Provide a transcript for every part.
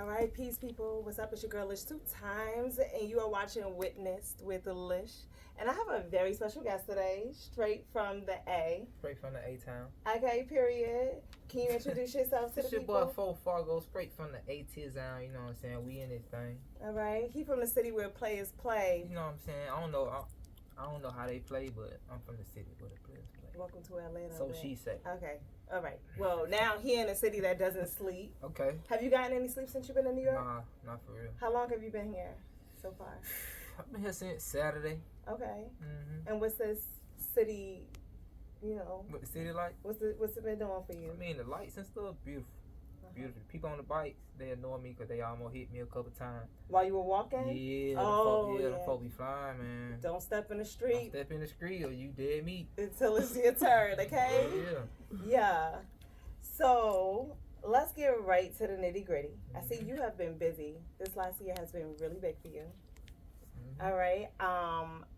All right, peace, people. What's up? It's your girl Lish 2 times, and you are watching Witnessed with Lish. And I have a very special guest today, straight from the A. Straight from the A-Town. Okay, period. Can you introduce yourself to the It's your people? boy 4Fargo, straight from the A-Town, you know what I'm saying? We in this thing. All right. He from the city where players play. You know what I'm saying? I don't know how they play, but I'm from the city where the players play. Welcome to Atlanta. So she said. Okay. All right. Well, now he in a city that doesn't sleep. Okay. Have you gotten any sleep since you've been in New York? Nah, not for real. How long have you been here so far? I've been here since Saturday. Okay. Mm-hmm. And what's this city, you know? What the city like? What's it been doing for you? I mean, the lights and stuff, beautiful. Beautiful. People on the bikes, they annoy me because they almost hit me a couple times. While you were walking? Yeah. Oh, the folk be flying, man. Don't step in the street. Don't step in the street or you dead meat. Until it's your turn, okay? Yeah. So, let's get right to the nitty gritty. I see you have been busy. This last year has been really big for you. Mm-hmm. All right.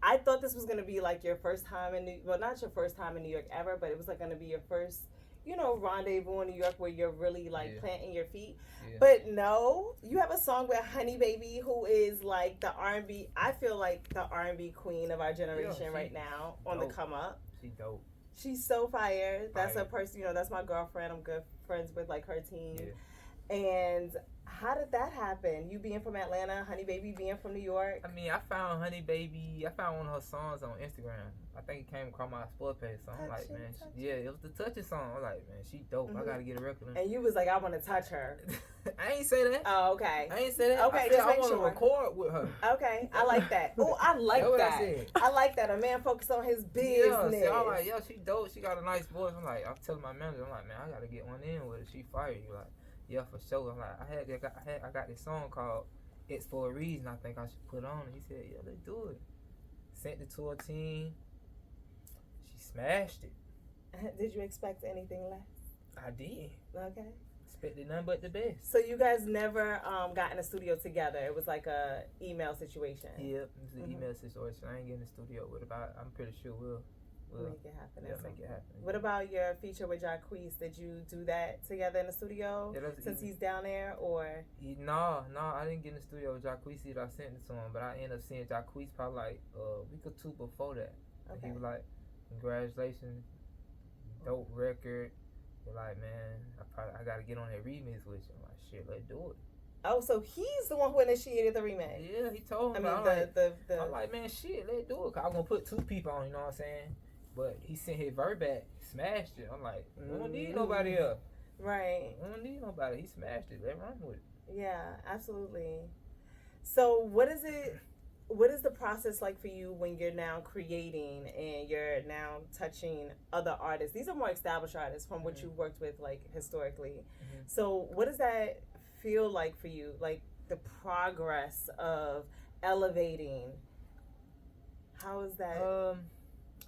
I thought this was going to be like your first time in not your first time in New York ever, but it was like going to be your first, rendezvous in New York where you're really like planting your feet. Yeah. But no, you have a song with Honey Baby, who is like the R&B. I feel like the R&B queen of our generation right now on the come up. She dope. She's so fire. That's a person, that's my girlfriend. I'm good friends with like her team. Yeah. And how did that happen? You being from Atlanta, Honey Baby being from New York? I mean, I found Honey Baby. I found one of her songs on Instagram. I think it came across my sport page. So I'm like, man, it was the touching song. I'm like, man, she dope. I gotta get a record. And you was like, I want to touch her. I ain't say that. Oh, okay. I ain't say that. Okay, I want to record with her. Okay, I like that. Oh, I like that. I like that. A man focused on his business. Yeah, I'm like, she dope. She got a nice voice. I'm like, I'm telling my manager, I'm like, man, I gotta get one in with her. She fire you. Like, yeah, for sure. I'm like, I got this song called "It's for a Reason." I think I should put on. And he said, yeah, let's do it. Sent it to her team. She smashed it. Did you expect anything less? I did. Okay. Expected nothing but the best. So you guys never got in a studio together. It was like a email situation. Yep, it was an email situation. I ain't get in the studio with it, but I'm pretty sure we'll make it happen. Yeah, make it happen. What about your feature with Jacquees? Did you do that together in the studio since he's down there, or? No, I didn't get in the studio with Jacquees. I sent it to him, but I ended up seeing Jacquees probably like a week or two before that. Okay. He was like, "Congratulations, dope record." You're like, man, I gotta get on that remix with you. I'm like, shit, let's do it. Oh, so he's the one who initiated the remix. Yeah, he told me. I mean, I'm like, man, shit, let's do it. Cause I'm gonna put two people on, you know what I'm saying? But he sent his verb back, smashed it. I'm like, we don't need nobody else. Right. We don't need nobody. He smashed it. Let's run with it. Yeah, absolutely. So what is the process like for you when you're now creating and you're now touching other artists? These are more established artists from what you've worked with like historically. Mm-hmm. So what does that feel like for you? Like the progress of elevating. How is that?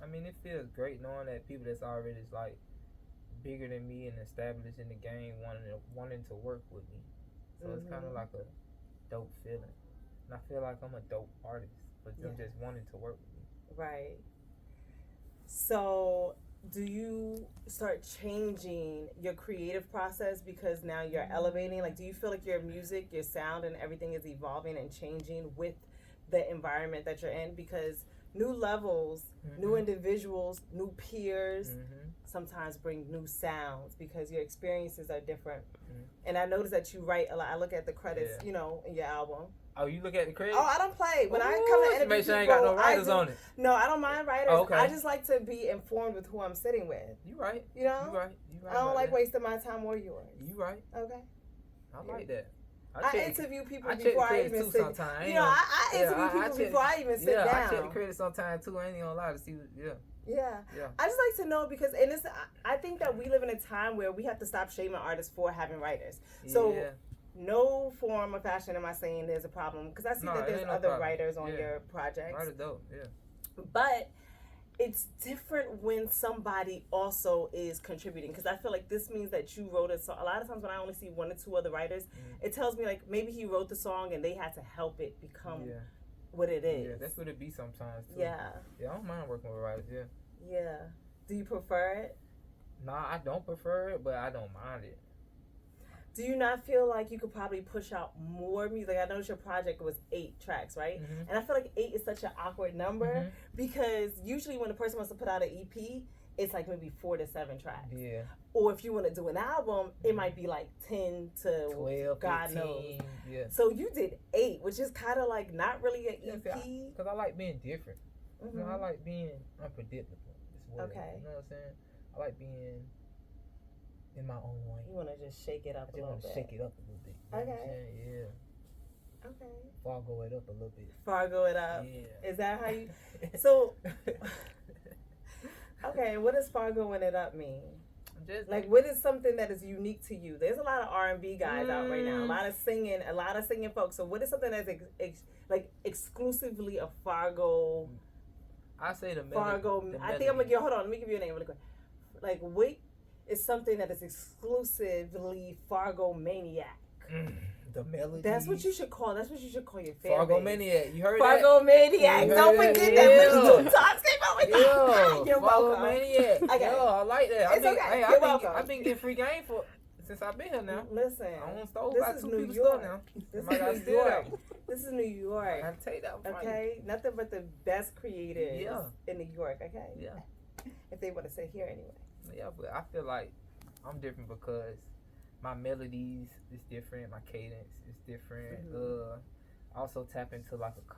I mean, it feels great knowing that people that's already like bigger than me and established in the game wanting to work with me. So it's kind of like a dope feeling. And I feel like I'm a dope artist, but them just wanting to work with me. Right. So do you start changing your creative process because now you're elevating? Like, do you feel like your music, your sound, and everything is evolving and changing with the environment that you're in? Because new levels, new individuals, new peers sometimes bring new sounds because your experiences are different. And I noticed that you write a lot. I look at the credits, in your album. Oh, you look at the credits? Oh, I don't play. When I come to interview make sure people, I ain't got no writers on it. No, I don't mind writers. Oh, okay. I just like to be informed with who I'm sitting with. You right. You know? You right. I don't like wasting my time or yours. You right. Okay. I like that. I interview people before I even sit. I interview people before I even sit down. I check the credits sometimes too. I ain't gonna lie to see. Yeah. I just like to know because I think that we live in a time where we have to stop shaming artists for having writers. So no form of fashion am I saying there's a problem because I see that there's other writers on your projects. Writer dope, But it's different when somebody also is contributing because I feel like this means that you wrote a song. A lot of times when I only see one or two other writers, it tells me like maybe he wrote the song and they had to help it become what it is. Yeah, that's what it be sometimes too. Yeah, I don't mind working with writers. Yeah. Do you prefer it? Nah, I don't prefer it, but I don't mind it. Do you not feel like you could probably push out more music? I noticed your project was 8 tracks, right? Mm-hmm. And I feel like 8 is such an awkward number Mm-hmm. because usually when a person wants to put out an EP, it's like maybe 4 to 7 tracks. Yeah. Or if you want to do an album, it might be like 10 to 12, God 15, knows. yeah. So you did 8, which is kind of like not really an EP. Because I like being different. Mm-hmm. You know, I like being unpredictable. Okay. You know what I'm saying? I like being in my own way. You want to just shake it up a little bit. Shake it up a little bit. You know what I'm saying? Yeah. Okay. Fargo it up a little bit. Fargo it up. Yeah. Is that how you... So... Okay, what does Fargoing it up mean? Just like, what is something that is unique to you? There's a lot of R&B guys out right now, a lot of singing folks. So what is something that's exclusively a Fargo? I say the Fargo. I think I'm gonna give. Hold on, let me give you a name really quick. Like, what is something that is exclusively Fargo maniac? The melody. That's what you should call. That's what you should call your fan Fargo base. Maniac. You heard Fargo that? Maniac. Don't forget that. When Todd came out with that. You're Fargo welcome. Maniac. Okay. Yo, I like that. It's okay. You're welcome. I've been getting free game since I've been here now. Listen. I own stove. This Got is 2 New people's York. stuff now. This is is New York. This is New I York. gotta take that one. Okay? Nothing but the best creatives Yeah. in New York, okay? Yeah. If they want to sit here anyway. Yeah, but I feel like I'm different because my melodies is different, my cadence is different. I also tap into like a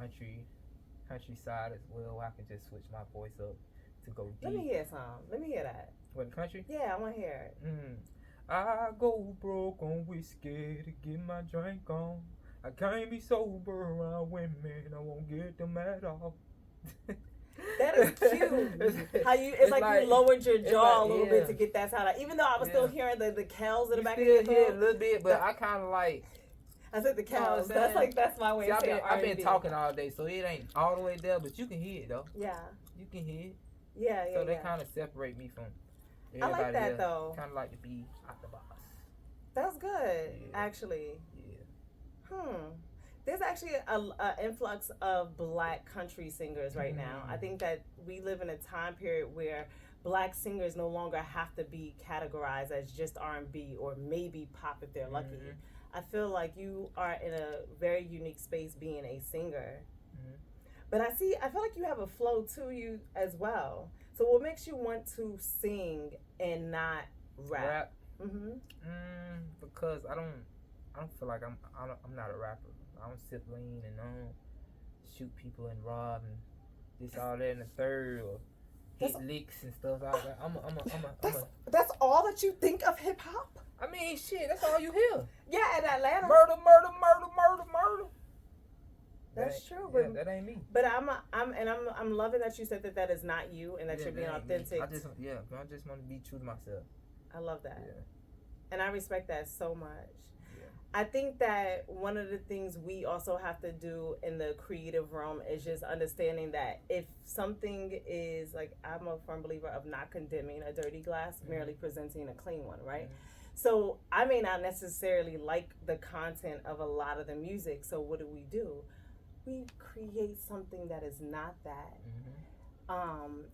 countryside as well, where I can just switch my voice up to go deep. Let me hear some. Let me hear that. What, country? Yeah, I want to hear it. I go broke on whiskey to get my drink on. I can't be sober around women. I won't get them at all. That is cute. How you? It's like you lowered your jaw a little bit to get that sound out. Even though I was still hearing the cows in the back of your throat. Yeah, a little bit, but I kind of like. I said the cows. You know That's my way of saying I've been talking all day, so it ain't all the way there, but you can hear it though. Yeah. You can hear it. Yeah. So they kind of separate me from I like that else. though. Kind of like to be out the box. That's good, actually. Yeah. There's actually a influx of black country singers right now. I think that we live in a time period where black singers no longer have to be categorized as just R&B or maybe pop if they're lucky. I feel like you are in a very unique space being a singer. But I feel like you have a flow to you as well. So what makes you want to sing and not rap? Because I don't feel like I'm not a rapper. I don't sip lean and I don't shoot people and rob and this, all that, and the third, or hit licks and stuff like that. That's all that you think of hip hop? I mean, shit, that's all you hear. Yeah, in Atlanta. Murder. That's true, but that ain't me. But I'm loving that you said that is not you and that you're being authentic. I just want to be true to myself. I love that. Yeah. And I respect that so much. Yeah. I think that one of the things we also have to do in the creative realm is just understanding that if something is like, I'm a firm believer of not condemning a dirty glass, merely presenting a clean one, right? So I may not necessarily like the content of a lot of the music. So what do? We create something that is not that.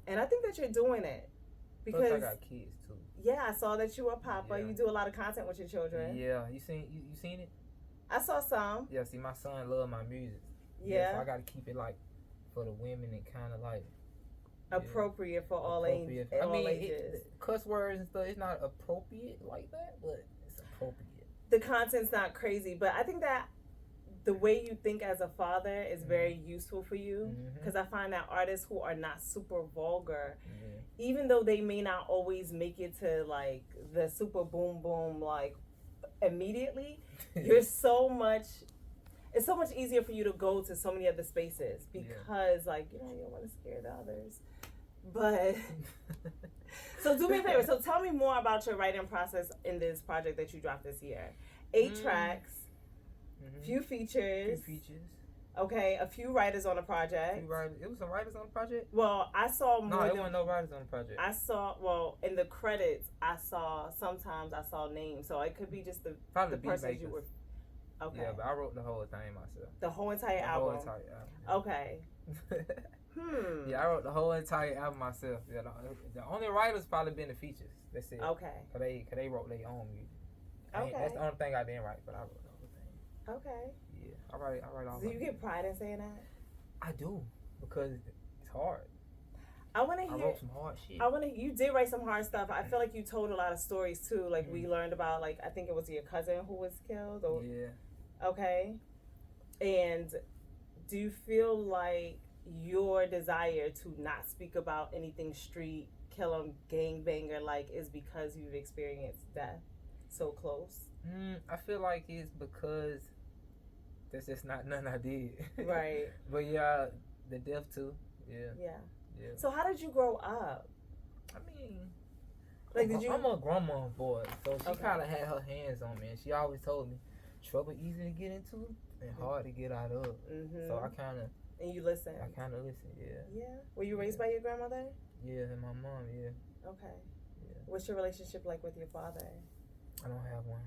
And I think that you're doing it. Because plus I got kids too. Yeah, I saw that you were a papa. Yeah. You do a lot of content with your children. Yeah, you seen it? I saw some. Yeah, see, my son love my music. Yeah. So I got to keep it like for the women and kind of like appropriate for all ages. I mean, cuss words and stuff. It's not appropriate like that, but it's appropriate. The content's not crazy, but I think that the way you think as a father is very useful for you, because I find that artists who are not super vulgar, even though they may not always make it to like the super boom boom like immediately, it's so much easier for you to go to so many other spaces because like you don't want to scare the others. But so do me a favor. So tell me more about your writing process in this project that you dropped this year. 8 tracks. Few features. Okay, a few writers on the project. It was some writers on the project? Well, I saw more. No, there wasn't no writers on the project. In the credits, sometimes I saw names. So it could be just the person you were. Okay. Yeah, but I wrote the whole thing myself. The whole entire album? Okay. Yeah, I wrote the whole entire album myself. Yeah, the only writers probably been the features. That's it. Okay. Cause they wrote their own music. Okay. That's the only thing I didn't write, but I wrote the whole thing. Okay. Yeah, I write all. Do you get pride in saying that? I do, because it's hard. I want to I hear. wrote some hard shit. You did write some hard stuff. I feel like you told a lot of stories too. Like we learned about, like, I think it was your cousin who was killed. Or, Yeah. okay. And do you feel like your desire to not speak about anything street, kill 'em, gangbanger, like, is because you've experienced death so close? I feel like it's because that's just not nothing I did. Right. But yeah, the death too. Yeah. Yeah. Yeah. So how did you grow up? I mean, Like, did you? I'm a grandma boy, so she Okay. kind of had her hands on me, and she always told me, trouble easy to get into and hard to get out of. Mm-hmm. So I kind of listen. Yeah. Yeah. Were you raised by your grandmother? Yeah, and my mom. Yeah. Okay. Yeah. What's your relationship like with your father? I don't have one.